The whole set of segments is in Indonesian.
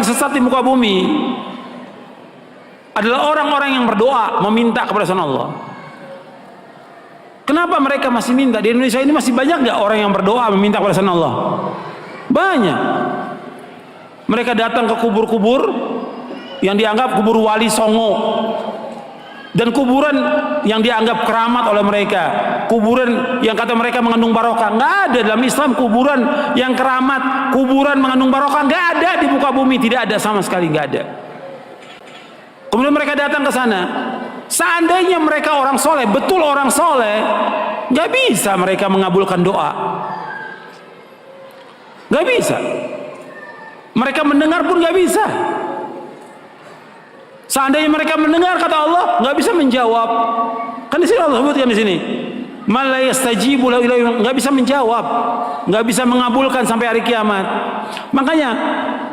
sesat di muka bumi adalah orang-orang yang berdoa meminta kepada selain Allah. Kenapa mereka masih minta? Di Indonesia ini masih banyak nggak orang yang berdoa meminta kepada selain Allah? Banyak. Mereka datang ke kubur-kubur yang dianggap kubur wali songo, dan kuburan yang dianggap keramat oleh mereka, kuburan yang kata mereka mengandung barokah. Nggak ada dalam Islam kuburan yang keramat, kuburan mengandung barokah, nggak ada di muka bumi, tidak ada sama sekali, nggak ada. Kemudian mereka datang ke sana. Seandainya mereka orang soleh, betul orang soleh, nggak bisa mereka mengabulkan doa, nggak bisa. Mereka mendengar pun nggak bisa. Seandainya mereka mendengar kata Allah, nggak bisa menjawab. Kan di sini Allah sebutkan di sini, "Mala yastajibu lahu ilaihi", nggak bisa menjawab, nggak bisa mengabulkan sampai hari kiamat. Makanya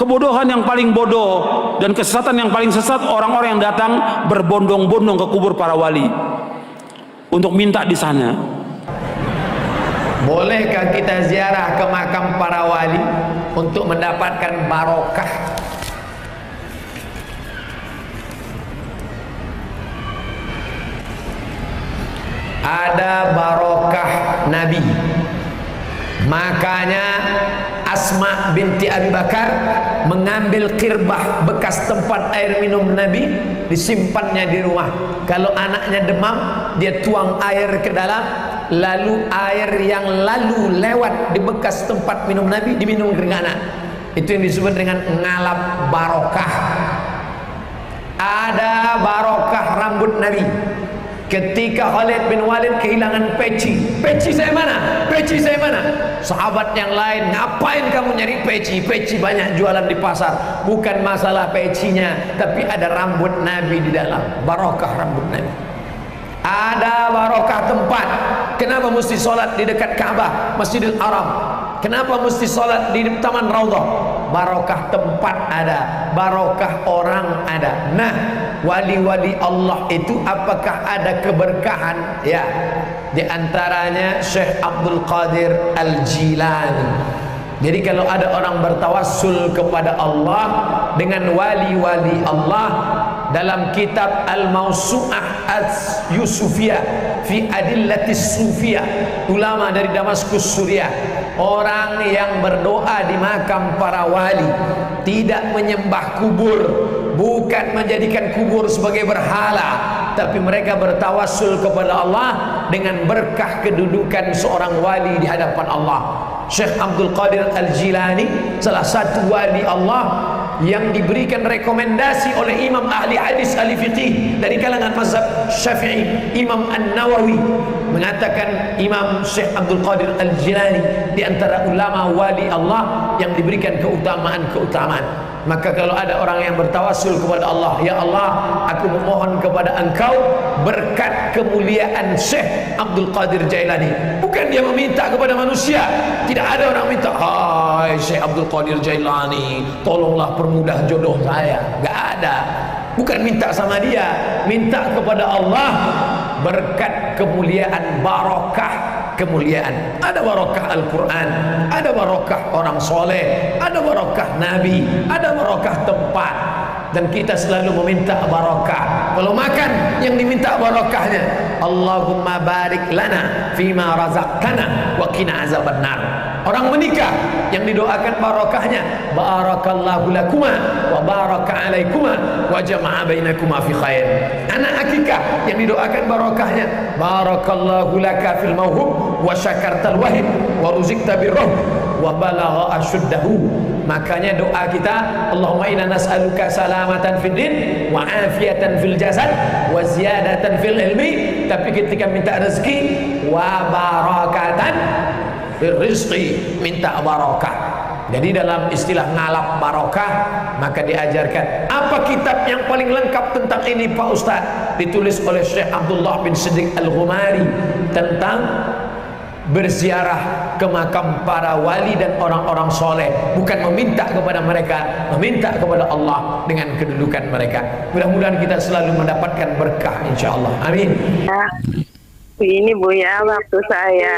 kebodohan yang paling bodoh dan kesesatan yang paling sesat orang-orang yang datang berbondong-bondong ke kubur para wali untuk minta di sana. Bolehkah kita ziarah ke makam para wali untuk mendapatkan barokah? Ada barokah Nabi. Makanya Asma binti Abi Bakar mengambil kirbah bekas tempat air minum Nabi, disimpannya di rumah. Kalau anaknya demam, dia tuang air ke dalam, lalu air yang lalu lewat di bekas tempat minum Nabi diminum ke anak. Itu yang disebut dengan ngalap barokah. Ada barokah rambut Nabi. Ketika Khalid bin Walid kehilangan peci, peci saya mana? Peci saya mana? Sahabat yang lain, ngapain kamu nyari peci? Peci banyak jualan di pasar. Bukan masalah pecinya, tapi ada rambut Nabi di dalam. Barokah rambut Nabi. Ada barokah tempat. Kenapa mesti sholat di dekat Ka'bah, Masjidil Haram? Kenapa mesti sholat di Taman Raudhah? Barokah tempat ada, barokah orang ada. Nah, wali-wali Allah itu apakah ada keberkahan? Ya, di antaranya Syekh Abdul Qadir Al-Jilani. Jadi kalau ada orang bertawassul kepada Allah dengan wali-wali Allah, dalam kitab Al-Mawsu'ah As-Yusufiyah fi Adillatis Sufiyah, ulama dari Damaskus Suriah, orang yang berdoa di makam para wali tidak menyembah kubur, bukan menjadikan kubur sebagai berhala, tapi mereka bertawassul kepada Allah dengan berkah kedudukan seorang wali di hadapan Allah. Syekh Abdul Qadir Al-Jilani salah satu wali Allah yang diberikan rekomendasi oleh imam ahli hadis ahli fiqih dari kalangan mazhab Syafi'i. Imam An-Nawawi mengatakan Imam Syekh Abdul Qadir Al-Jilani di antara ulama wali Allah yang diberikan keutamaan-keutamaan. Maka kalau ada orang yang bertawassul kepada Allah, ya Allah, aku memohon kepada Engkau berkat kemuliaan Syekh Abdul Qadir Jailani. Bukan dia meminta kepada manusia. Tidak ada orang minta, hai Syekh Abdul Qadir Jailani, tolonglah permudah jodoh saya. Gak ada. Bukan minta sama dia, minta kepada Allah berkat kemuliaan, barokah kemuliaan. Ada barokah Al-Quran, ada barokah orang soleh, ada barokah Nabi, ada barokah tempat. Dan kita selalu meminta barokah. Kalau makan, yang diminta barokahnya, Allahumma barik lana fima razaqtana wa qina azabannar. Orang menikah, yang didoakan barokahnya, barakallahu lakuma wa baraka alaikuma wa jama'a bainakuma fi khair. Anak akikah, yang didoakan barokahnya, barakallahu laka fil mauhub wa syakartal wahib wa ruzikta birruh wa balagha asyuddahu. Makanya doa kita, Allahumma inna nas'aluka salamatan fid din wa afiatan fil jasad wa ziyadatan fil ilmi. Tapi ketika minta rezeki, wa barakatan fil rizqi, minta barakah. Jadi dalam istilah ngalap barokah, maka diajarkan. Apa kitab yang paling lengkap tentang ini Pak Ustaz? Ditulis oleh Syekh Abdullah bin Siddiq Al-Ghumari tentang berziarah ke makam para wali dan orang-orang soleh, bukan meminta kepada mereka, meminta kepada Allah dengan kedudukan mereka. Mudah-mudahan kita selalu mendapatkan berkah, insyaallah. Amin. Ini Bu ya, waktu saya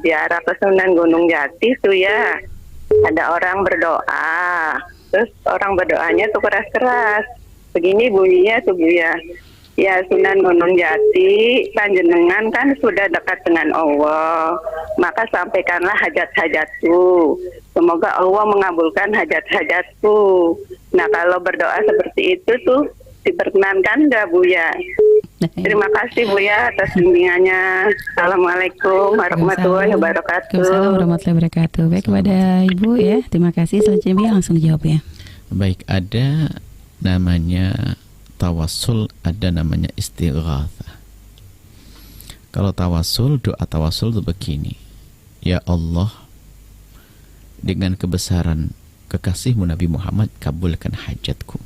ziarah ke Sunan Gunung Jati tuh ya, ada orang berdoa Terus orang berdoanya tuh keras-keras. Begini bunyinya tuh Buya. Ya Sunan Gunung Jati, panjenengan kan sudah dekat dengan Allah. Maka sampaikanlah hajat-hajatku. Semoga Allah mengabulkan hajat-hajatku. Nah kalau berdoa seperti itu tuh diperkenankan nggak Buya? Terima kasih Buya atas bimbingannya. Assalamualaikum warahmatullahi wabarakatuh. Waalaikumsalam warahmatullahi wabarakatuh. Baik, kepada Ibu ya, terima kasih. Selanjutnya langsung dijawab ya. Baik, ada namanya tawassul, ada namanya istighatsah. Kalau tawassul, doa tawassul itu begini. Ya Allah, dengan kebesaran kekasihmu Nabi Muhammad, kabulkan hajatku.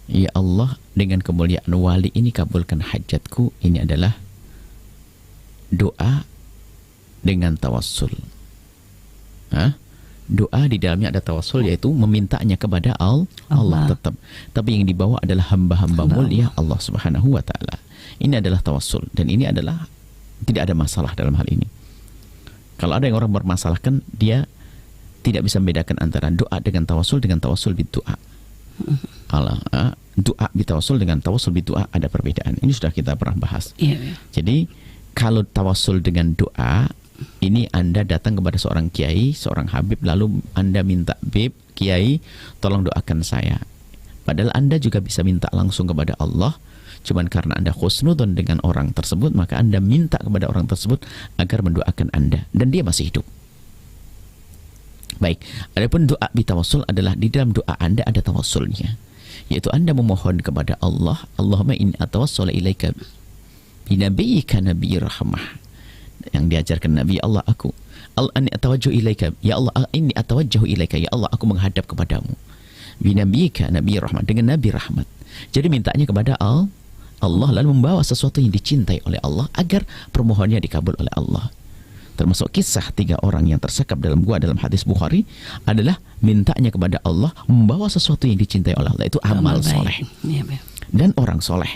Ya Allah, dengan kemuliaan wali ini kabulkan hajatku. Ini adalah doa dengan tawassul. Doa di dalamnya ada tawassul, yaitu memintanya kepada Allah tetap. Tapi yang dibawa adalah hamba-hamba mulia Allah Subhanahu wa taala. Ini adalah tawassul, dan ini adalah tidak ada masalah dalam hal ini. Kalau ada yang orang bermasalahkan, dia tidak bisa membedakan antara doa dengan tawassul bidu'a. Kalau doa bitawassul dengan tawassul bidu'a ada perbedaan. Ini sudah kita pernah bahas. Jadi kalau tawassul dengan doa, ini Anda datang kepada seorang kiai, seorang habib, lalu Anda minta, "Bib, kiai, tolong doakan saya." Padahal Anda juga bisa minta langsung kepada Allah. Cuman karena Anda khusnudon dengan orang tersebut, maka Anda minta kepada orang tersebut agar mendoakan Anda, dan dia masih hidup. Baik, adapun doa bitawassul adalah di dalam doa Anda ada tawassulnya, yaitu Anda memohon kepada Allah, Allahumma inni atawassal ilaika binabiyyika nabiyyi rahmah, yang diajarkan Nabi, Allah aku anni atawajjahu ilaika, ya Allah inni atawajjahu ilaika, ya Allah aku menghadap kepadamu, binabiyyika nabiyyi rahmah, dengan Nabi rahmat. Jadi mintanya kepada Allah, lalu membawa sesuatu yang dicintai oleh Allah agar permohonannya dikabul oleh Allah. Termasuk kisah 3 orang yang tersekap dalam gua dalam hadis Bukhari adalah mintanya kepada Allah, membawa sesuatu yang dicintai oleh Allah, itu amal soleh dan orang soleh.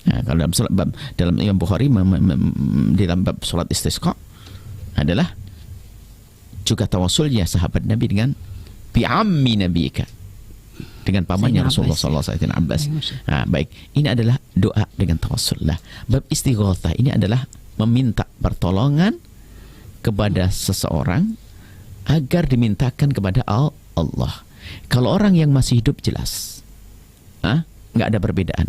Nah, kalau dalam Imam Bukhari di dalam bab sholat istisqa adalah juga tawassulnya sahabat Nabi dengan bi'ammi nabiyika, dengan pamannya Rasulullah SAW, Abbas. Nah, baik, ini adalah doa dengan tawassul. Nah, bab istighatsah ini adalah meminta pertolongan kepada seseorang agar dimintakan kepada Allah. Kalau orang yang masih hidup jelas, nggak ada perbedaan.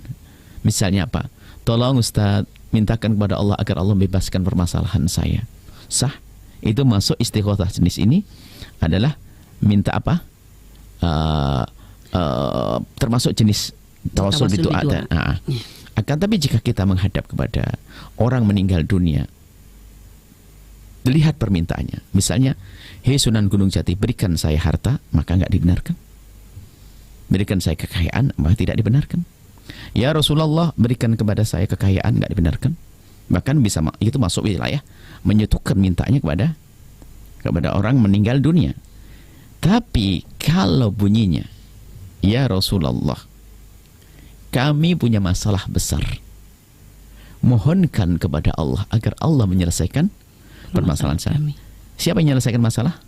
Misalnya apa? Tolong Ustaz, mintakan kepada Allah agar Allah membebaskan permasalahan saya. Sah. Itu masuk istighatsah. Jenis ini adalah minta apa? Termasuk jenis tawassul bidu'a. Akan tapi jika kita menghadap kepada orang meninggal dunia, lihat permintaannya. Misalnya, hei Sunan Gunung Jati, berikan saya harta, maka nggak dibenarkan. Berikan saya kekayaan, maka tidak dibenarkan. Ya Rasulullah, berikan kepada saya kekayaan, nggak dibenarkan. Bahkan bisa itu masuk wilayah menyetukan mintanya kepada orang meninggal dunia. Tapi kalau bunyinya, ya Rasulullah, kami punya masalah besar, mohonkan kepada Allah agar Allah menyelesaikan permasalahan saya. Siapa yang menyelesaikan masalah?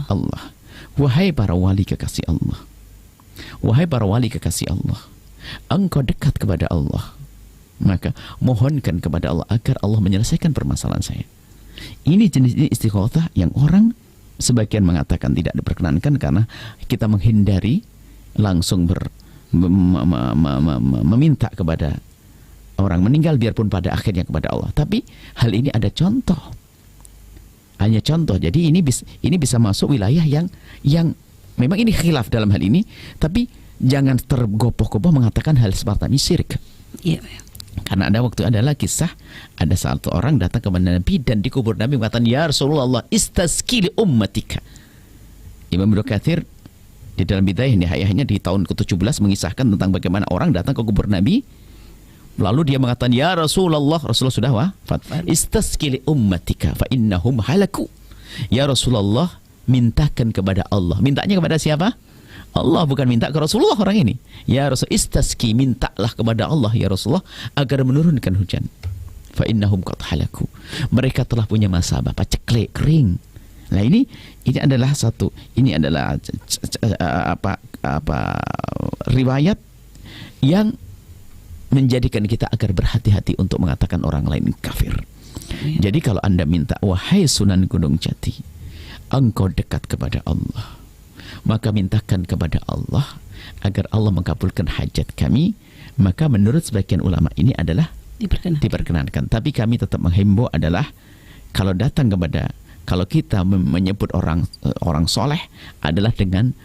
Allah. Wahai para wali kekasih Allah, wahai para wali kekasih Allah, engkau dekat kepada Allah, maka mohonkan kepada Allah agar Allah menyelesaikan permasalahan saya. Ini jenis istighatsah yang orang sebagian mengatakan tidak diperkenankan karena kita menghindari langsung meminta kepada orang meninggal, biarpun pada akhirnya kepada Allah. Tapi hal ini ada contoh, hanya contoh. Jadi ini bisa masuk wilayah yang memang ini khilaf dalam hal ini, tapi jangan tergopoh-gopoh mengatakan hal seperti ini syirik. Karena adalah kisah, ada satu orang datang kepada Nabi dan di kubur Nabi mengatakan, ya Rasulullah, istasqi li ummatika. Imam Ibnu Katsir di dalam Bidayah Nihayahnya di tahun ke-17 mengisahkan tentang bagaimana orang datang ke kubur Nabi, lalu dia mengatakan, ya Rasulullah, Rasulullah sudah wafat, istasqi li ummatika fa innahum halaku. Ya Rasulullah, mintakan kepada Allah. Mintanya kepada siapa? Allah, bukan minta ke Rasulullah orang ini. Ya Rasul, istasqi, mintalah kepada Allah ya Rasulullah agar menurunkan hujan. Fa innahum qad halaku. Mereka telah punya masa ceklik, kering. Nah ini adalah riwayat yang menjadikan kita agar berhati-hati untuk mengatakan orang lain kafir. Jadi kalau Anda minta, wahai Sunan Gunung Jati, engkau dekat kepada Allah, maka mintakan kepada Allah agar Allah mengabulkan hajat kami. Maka menurut sebagian ulama ini adalah diperkenankan. Tapi kami tetap menghimbau adalah kalau kita menyebut orang soleh adalah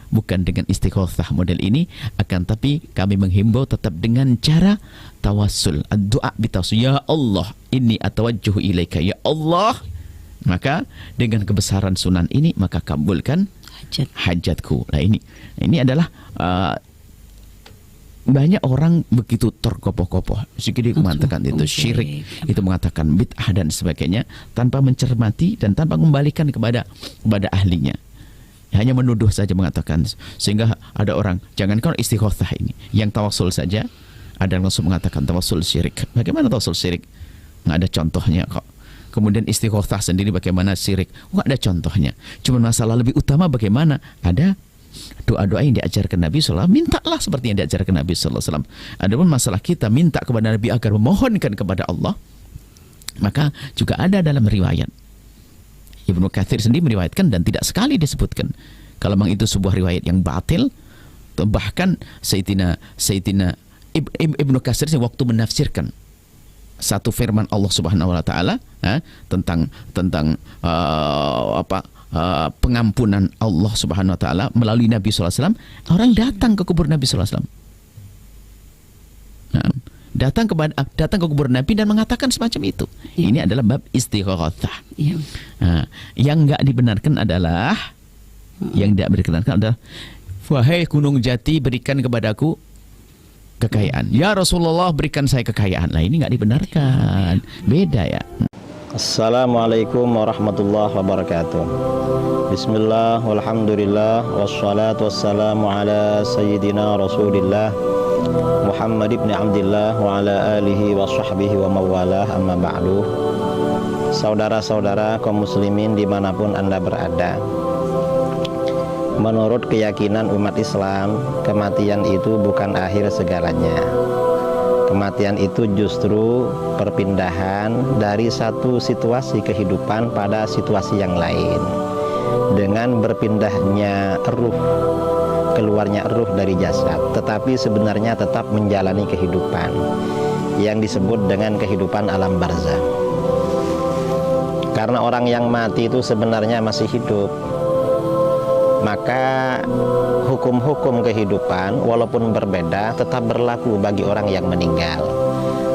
bukan dengan istighotsah model ini, akan tapi kami menghimbau tetap dengan cara tawassul, doa bitawassul, ya Allah inni atawajjahu ilaika, ya Allah, maka dengan kebesaran sunan ini maka kabulkan hajatku. Nah ini adalah banyak orang begitu terkopoh-kopoh, sedikit mengatakan itu syirik, itu mengatakan bid'ah dan sebagainya, tanpa mencermati dan tanpa mengembalikan kepada ahlinya. Hanya menuduh saja, mengatakan, sehingga ada orang, jangankan istighotsah ini, yang tawasul saja, ada yang langsung mengatakan tawasul syirik. Bagaimana tawasul syirik? Nggak ada contohnya kok. Kemudian istighotsah sendiri bagaimana syirik? Nggak ada contohnya. Cuma masalah lebih utama bagaimana? Ada doa-doa yang diajarkan Nabi SAW, mintalah seperti yang diajarkan Nabi SAW. Adapun masalah kita minta kepada Nabi agar memohonkan kepada Allah, maka juga ada dalam riwayat. Ibnu Katsir sendiri meriwayatkan dan tidak sekali disebutkan. Kalau memang itu sebuah riwayat yang batil, bahkan Sayyidina Ibnu Katsir waktu menafsirkan satu firman Allah Subhanahu wa taala tentang pengampunan Allah Subhanahu wa taala melalui Nabi sallallahu alaihi wasallam, orang datang ke kubur Nabi sallallahu alaihi wasallam. Datang ke kubur Nabi dan mengatakan semacam itu. Ini adalah bab istighotsah. Yang enggak dibenarkan adalah wahai Gunung Jati, berikan kepadaku kekayaan. Ya Rasulullah, berikan saya kekayaan. Nah, ini enggak dibenarkan. Beda ya. Assalamualaikum warahmatullahi wabarakatuh. Bismillah, walhamdulillah, wassalatu wassalamu ala sayyidina Rasulillah Muhammad ibn Abdillah wa ala alihi wa sahbihi wa mawalah, amma ba'du. Saudara-saudara kaum muslimin dimanapun Anda berada, menurut keyakinan umat Islam, kematian itu bukan akhir segalanya. Kematian itu justru perpindahan dari satu situasi kehidupan pada situasi yang lain. Dengan berpindahnya ruh, keluarnya ruh dari jasad, tetapi sebenarnya tetap menjalani kehidupan yang disebut dengan kehidupan alam barzakh. Karena orang yang mati itu sebenarnya masih hidup, maka hukum-hukum kehidupan walaupun berbeda tetap berlaku bagi orang yang meninggal.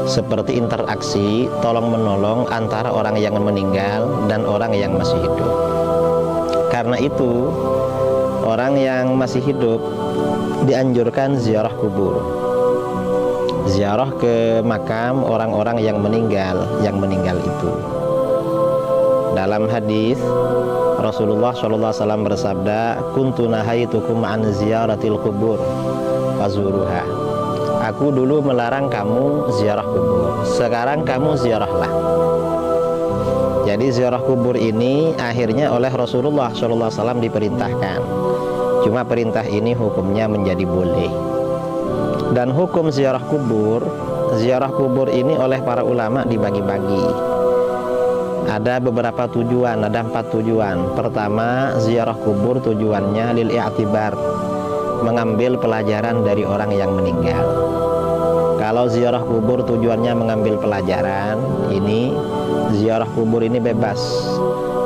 Seperti interaksi tolong-menolong antara orang yang meninggal dan orang yang masih hidup. Karena itu orang yang masih hidup dianjurkan ziarah kubur, ziarah ke makam orang-orang yang meninggal itu. Dalam hadis Rasulullah SAW bersabda, kuntu nahaitukum an ziyaratil kubur fazuruha. Aku dulu melarang kamu ziarah kubur, sekarang kamu ziarahlah. Jadi ziarah kubur ini akhirnya oleh Rasulullah SAW diperintahkan. Cuma perintah ini hukumnya menjadi boleh. Dan hukum ziarah kubur ini oleh para ulama dibagi-bagi. Ada beberapa tujuan, ada 4 tujuan. Pertama, ziarah kubur tujuannya lil i'tibar, mengambil pelajaran dari orang yang meninggal. Kalau ziarah kubur tujuannya mengambil pelajaran, ini ziarah kubur ini bebas,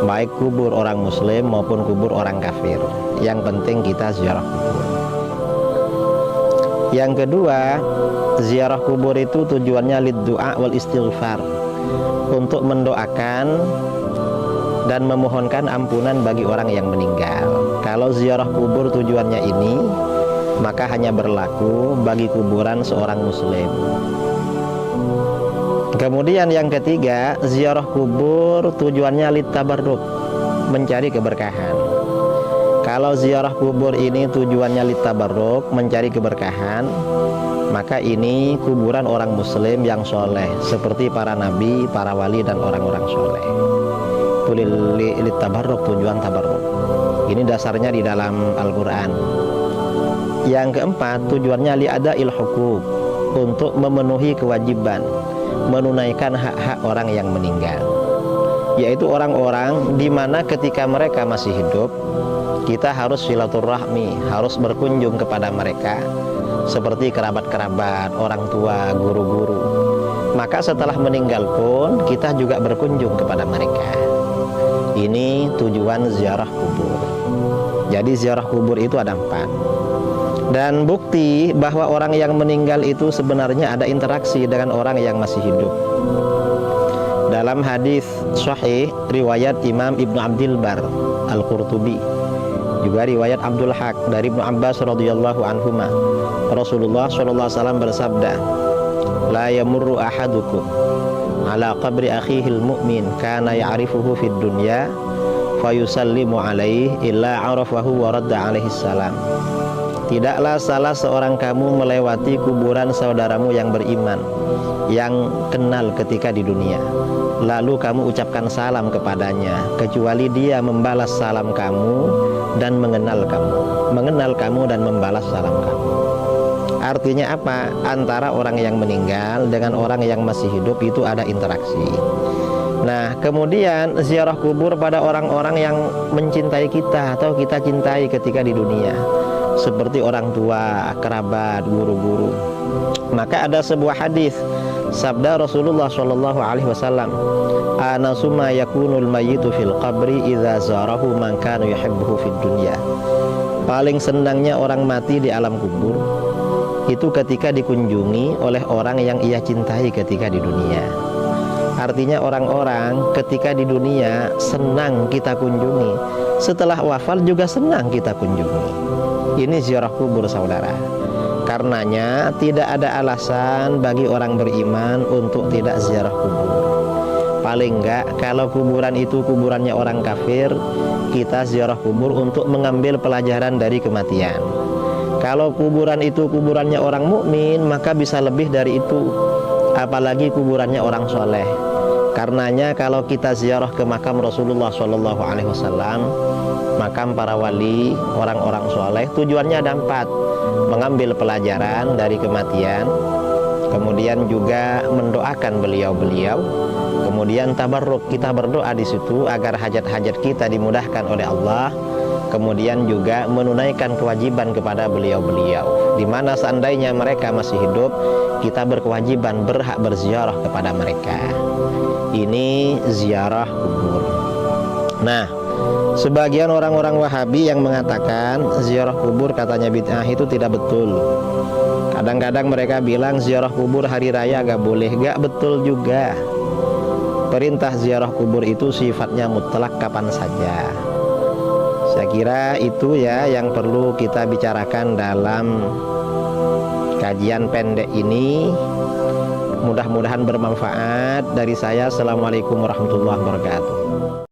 baik kubur orang muslim maupun kubur orang kafir. Yang penting kita ziarah kubur. Yang kedua, ziarah kubur itu tujuannya lid du'a wal istighfar, untuk mendoakan dan memohonkan ampunan bagi orang yang meninggal. Kalau ziarah kubur tujuannya ini, maka hanya berlaku bagi kuburan seorang muslim. Kemudian yang ketiga, ziarah kubur tujuannya litabarruk, mencari keberkahan. Kalau ziarah kubur ini tujuannya litabarruk, mencari keberkahan, maka ini kuburan orang muslim yang soleh, seperti para nabi, para wali, dan orang-orang soleh. itu tabarruk, tujuan tabarruk. Ini dasarnya di dalam Al-Quran. Yang keempat, tujuannya li'ada'il hukuk, untuk memenuhi kewajiban, menunaikan hak-hak orang yang meninggal, yaitu orang-orang di mana ketika mereka masih hidup kita harus silaturahmi, harus berkunjung kepada mereka seperti kerabat-kerabat, orang tua, guru-guru. Maka setelah meninggal pun kita juga berkunjung kepada mereka. Ini tujuan ziarah kubur. Jadi ziarah kubur itu ada 4. Dan bukti bahwa orang yang meninggal itu sebenarnya ada interaksi dengan orang yang masih hidup. Dalam hadis sahih riwayat Imam Ibnu Abdil Bar Al-Qurtubi, juga riwayat Abdul Haq dari Ibnu Abbas radhiyallahu anhuma, Rasulullah sallallahu alaihi wasallam bersabda, "La yamurru ahadukum ala qabri akhihil mu'min kana ya'rifuhu fid dunya fayusallimu alaihi illa arafahu wa radda alaihi salam." Tidaklah salah seorang kamu melewati kuburan saudaramu yang beriman, yang kenal ketika di dunia, lalu kamu ucapkan salam kepadanya, kecuali dia membalas salam kamu dan mengenal kamu dan membalas salam kamu. Artinya apa? Antara orang yang meninggal dengan orang yang masih hidup itu ada interaksi. Nah, kemudian ziarah kubur pada orang-orang yang mencintai kita atau kita cintai ketika di dunia, seperti orang tua, kerabat, guru-guru. Maka ada sebuah hadis sabda Rasulullah sallallahu alaihi wasallam, "Ana summa yakunul mayyitu fil qabri idza zarahu man kana yuhibbuhu fid dunya." Paling senangnya orang mati di alam kubur itu ketika dikunjungi oleh orang yang ia cintai ketika di dunia. Artinya orang-orang ketika di dunia senang kita kunjungi, setelah wafat juga senang kita kunjungi. Ini ziarah kubur, saudara. Karenanya tidak ada alasan bagi orang beriman untuk tidak ziarah kubur. Paling enggak kalau kuburan itu kuburannya orang kafir, kita ziarah kubur untuk mengambil pelajaran dari kematian. Kalau kuburan itu kuburannya orang mukmin, maka bisa lebih dari itu, apalagi kuburannya orang soleh. Karenanya kalau kita ziarah ke makam Rasulullah SAW, makam para wali, orang-orang soleh, tujuannya ada 4. Mengambil pelajaran dari kematian, kemudian juga mendoakan beliau-beliau, kemudian tabarruk, kita berdoa di situ agar hajat-hajat kita dimudahkan oleh Allah, kemudian juga menunaikan kewajiban kepada beliau-beliau, di mana seandainya mereka masih hidup, kita berkewajiban berhak berziarah kepada mereka. Ini ziarah kubur. Nah, sebagian orang-orang Wahabi yang mengatakan ziarah kubur katanya bid'ah itu tidak betul. Kadang-kadang mereka bilang ziarah kubur hari raya gak boleh. Gak betul juga. Perintah ziarah kubur itu sifatnya mutlak kapan saja. Saya kira itu ya yang perlu kita bicarakan dalam kajian pendek ini. Mudah-mudahan bermanfaat. Dari saya, assalamualaikum warahmatullahi wabarakatuh.